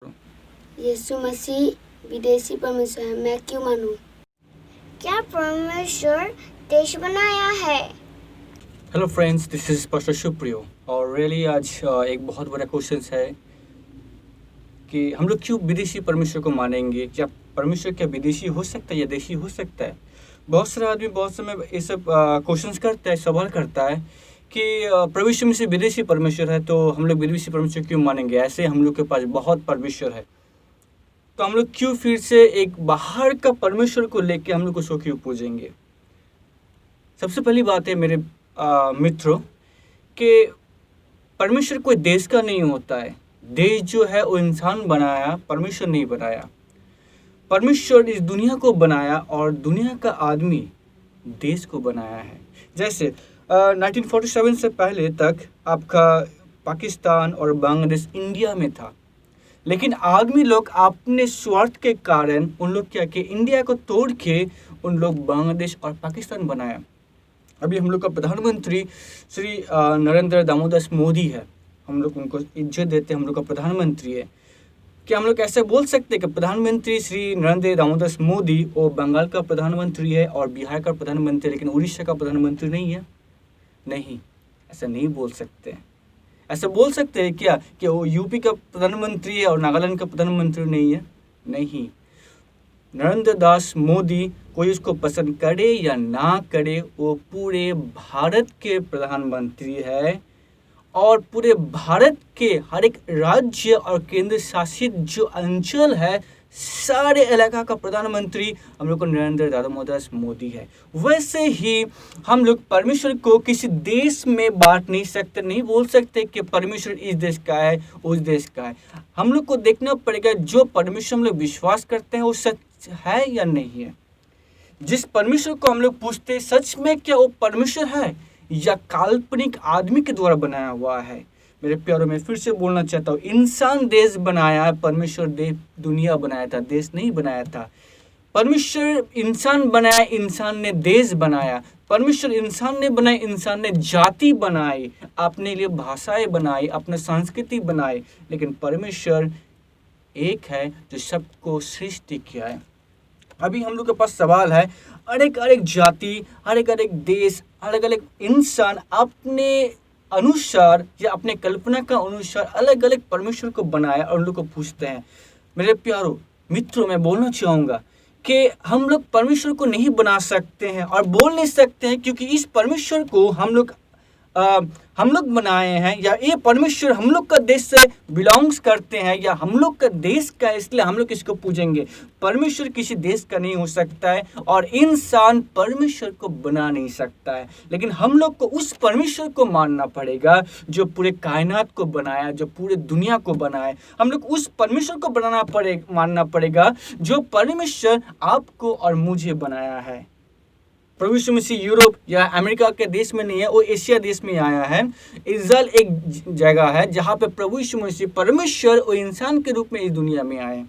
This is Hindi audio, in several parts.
यीशु मसीह विदेशी परमेश्वर है, मैं क्यों मानूं? क्या परमेश्वर देश बनाया है? Hello friends, this is pastor Supriyo. और रियली आज एक बहुत बड़ा क्वेश्चन है कि हम लोग क्यों विदेशी परमेश्वर को मानेंगे। क्या परमेश्वर क्या विदेशी हो सकता है या देशी हो सकता है? बहुत सारे आदमी बहुत समय ये सब क्वेश्चंस करता है, सवाल करता है कि प्रभु यीशु मसीह विदेशी परमेश्वर है तो हम लोग विदेशी परमेश्वर क्यों मानेंगे। ऐसे हम लोग के पास बहुत परमेश्वर है तो हम लोग क्यों फिर से एक बाहर का परमेश्वर को लेके हम लोग उसको क्यों पूजेंगे। सबसे पहली बात है मेरे मित्रों कि परमेश्वर कोई देश का नहीं होता है। देश जो है वो इंसान बनाया, परमेश्वर नहीं बनाया। परमेश्वर इस दुनिया को बनाया और दुनिया का आदमी देश को बनाया है। जैसे 1947 से पहले तक आपका पाकिस्तान और बांग्लादेश इंडिया में था, लेकिन आदमी लोग अपने स्वार्थ के कारण उन लोग क्या किए, इंडिया को तोड़ के उन लोग बांग्लादेश और पाकिस्तान बनाया। अभी हम लोग का प्रधानमंत्री श्री नरेंद्र दामोदर मोदी है, हम लोग उनको इज्जत देते हैं, हम लोग का प्रधानमंत्री है। क्या हम लोग ऐसे बोल सकते हैं कि प्रधानमंत्री श्री नरेंद्र दामोदर मोदी वो बंगाल का प्रधानमंत्री है और बिहार का प्रधानमंत्री लेकिन उड़ीसा का प्रधानमंत्री नहीं है? नहीं, ऐसा नहीं बोल सकते। ऐसा बोल सकते हैं क्या कि वो यूपी का प्रधानमंत्री है और नागालैंड का प्रधानमंत्री नहीं है? नहीं। नरेंद्र दास मोदी कोई उसको पसंद करे या ना करे, वो पूरे भारत के प्रधानमंत्री है और पूरे भारत के हर एक राज्य और केंद्र शासित जो अंचल है, सारे इलाका का प्रधानमंत्री हम लोग को नरेंद्र दामोदर मोदी है। वैसे ही हम लोग परमेश्वर को किसी देश में बांट नहीं सकते, नहीं बोल सकते कि परमेश्वर इस देश का है उस देश का है। हम लोग को देखना पड़ेगा जो परमेश्वर हम लोग विश्वास करते हैं वो सच है या नहीं है। जिस परमेश्वर को हम लोग पूछते हैं सच में क्या वो परमेश्वर है या काल्पनिक आदमी के द्वारा बनाया हुआ है। मेरे प्यारों में फिर से बोलना चाहता हूँ, इंसान देश बनाया है, परमेश्वर देश दुनिया बनाया था, देश नहीं बनाया था। परमेश्वर इंसान बनाया, इंसान ने देश बनाया। परमेश्वर इंसान ने बनाए, इंसान ने जाति बनाई, अपने लिए भाषाएं बनाई, अपना संस्कृति बनाई। लेकिन परमेश्वर एक है जो सबको सृष्टि किया है। अभी हम लोग के पास सवाल है, अलग अलग जाति, अलग अलग देश, अलग अलग इंसान अपने अनुसार या अपने कल्पना का अनुसार अलग अलग परमेश्वर को बनाया और उन लोग को पूछते हैं। मेरे प्यारों मित्रों, मैं बोलना चाहूँगा कि हम लोग परमेश्वर को नहीं बना सकते हैं और बोल नहीं सकते हैं, क्योंकि इस परमेश्वर को हम लोग बनाए हैं या ये परमेश्वर हम लोग का देश से बिलोंग्स करते हैं या हम लोग का देश का, इसलिए हम लोग इसको पूजेंगे। परमेश्वर किसी देश का नहीं हो सकता है और इंसान परमेश्वर को बना नहीं सकता है। लेकिन हम लोग को उस परमेश्वर को मानना पड़ेगा जो पूरे कायनात को बनाया, जो पूरे दुनिया को बनाया। हम लोग उस परमेश्वर को मानना पड़ेगा जो परमेश्वर आपको और मुझे बनाया है। प्रभु यीशु मसीह यूरोप या अमेरिका के देश में नहीं है, वो एशिया देश में आया है। इज़राइल एक जगह है जहाँ पे प्रभु यीशु मसीह परमेश्वर और इंसान के रूप में इस दुनिया में आए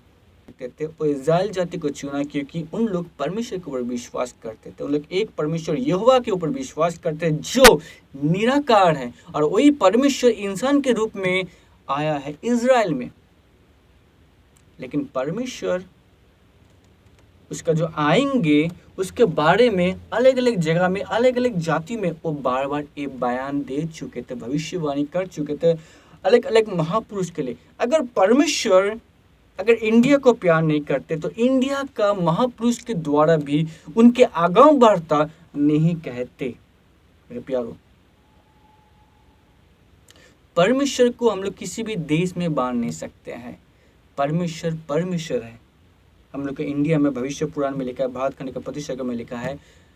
थे। वो इज़राइल जाति को चुना क्योंकि उन लोग परमेश्वर के ऊपर विश्वास करते थे। उन लोग एक परमेश्वर यहोवा के ऊपर विश्वास करते हैं जो निराकार है, और वही परमेश्वर इंसान के रूप में आया है इज़राइल में। लेकिन परमेश्वर उसका जो आएंगे उसके बारे में अलग अलग जगह में, अलग अलग जाति में वो बार बार ये बयान दे चुके थे, भविष्यवाणी कर चुके थे अलग अलग महापुरुष के लिए। अगर परमेश्वर अगर इंडिया को प्यार नहीं करते तो इंडिया का महापुरुष के द्वारा भी उनके आगाम वार्ता नहीं कहते। मेरे प्यारों, परमेश्वर को हम लोग किसी भी देश में बांध नहीं सकते हैं। परमेश्वर परमेश्वर है। हम लोग के इंडिया में भविष्य पुराण में लिखा है, भारत खंड का प्रतिशत में लिखा है,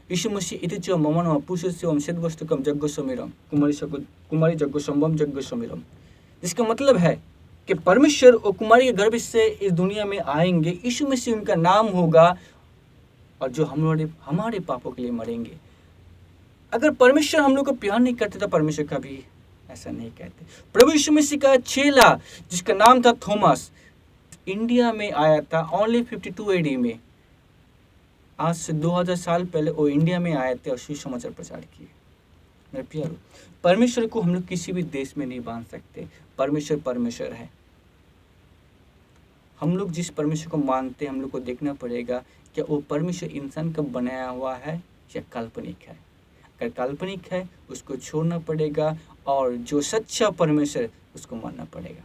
यीशु मसीह इति च मम नमः पुरुषस्य सेद वस्तुकम जग्गो समीरम कुमारी जग्गो संभम जग्गो समीरम। जिसका मतलब है कि परमेश्वर और कुमारी के गर्भ से इस दुनिया में आएंगे, यीशु मसीह उनका नाम होगा और जो हमारे पापों के लिए मरेंगे। अगर परमेश्वर हम लोग को प्यार नहीं करते तो परमेश्वर कभी ऐसा नहीं कहते। प्रभु यीशु मसीह का चेला जिसका नाम था थॉमस, इंडिया में आया था ओनली 52 एडी में। आज से 2000 साल पहले वो इंडिया में आए थे और सुसमाचार प्रचार किए। मेरे प्यारो, परमेश्वर को हम लोग किसी भी देश में नहीं बांध सकते। परमेश्वर परमेश्वर है। हम लोग जिस परमेश्वर को मानते हैं हम लोग को देखना पड़ेगा क्या वो परमेश्वर इंसान का बनाया हुआ है या काल्पनिक है। अगर काल्पनिक है उसको छोड़ना पड़ेगा और जो सच्चा परमेश्वर उसको मानना पड़ेगा।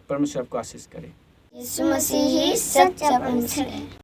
परमेश्वर आपको आशीष करे। यीशु मसीह ही सच्चा परमेश्वर है।